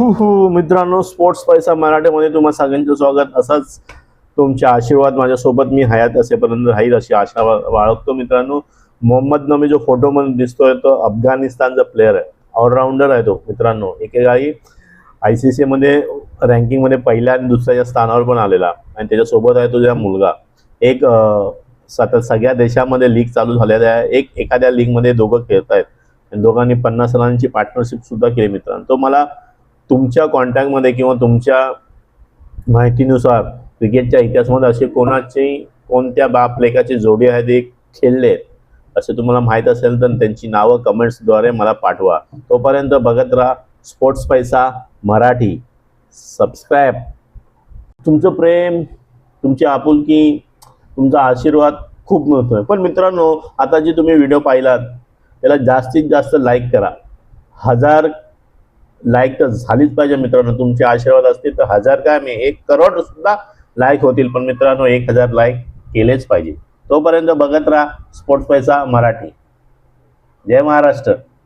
मित्रांनो, स्पोर्ट्स पैसा मराठीमध्ये तुम्हा सगळ्यांचं स्वागत. असाच तुमचे आशीर्वाद माझ्यासोबत मी हयात असेपर्यंत राहील अशी आशा बाळगतो. मित्रांनो, मोहम्मद नबी जो फोटो मध्ये दिसतोय तो अफगाणिस्तानचा प्लेअर आहे, ऑलराऊंडर आहे तो. मित्रांनो, एकेकाळी ICC मध्ये रँकिंग मध्ये पहिल्या आणि दुसऱ्या स्थानावर पण आलेला, आणि त्याच्यासोबत आहे तो तुझा मुलगा. एक सगळ्या देशामध्ये लीग चालू झालेल्या आहे. एखाद्या लीग मध्ये दोघं खेळत आहेत, दोघांनी 50 रनांची पार्टनरशिप सुद्धा केली. मित्रांनो, तो मला तुमच्या कॉन्टॅक्टमध्ये किंवा तुमच्या माहितीनुसार क्रिकेटच्या इतिहासामध्ये असे कोणत्या बाप लेखाची जोडी आहे ते खेळले असे तुम्हाला माहीत असेल तर त्यांची नावं कमेंट्सद्वारे मला पाठवा. तोपर्यंत बघत राहा स्पोर्ट्स पैसा मराठी. सबस्क्राईब. तुमचं प्रेम, तुमची आपुलकी, तुमचा आशीर्वाद खूप मिळतोय. पण मित्रांनो, आता जी तुम्ही व्हिडिओ पाहिलात त्याला जास्तीत जास्त लाईक करा. 1000 लाईक तर झालीच पाहिजे मित्रांनो. तुमचे आशीर्वाद असतील तर 1000 काय, मी 1 करोड सुद्धा लाईक होतील. पण मित्रांनो, 1000 लाईक केलेच पाहिजे. तोपर्यंत बघत राहा स्पोर्ट्स पैसा मराठी. जय महाराष्ट्र.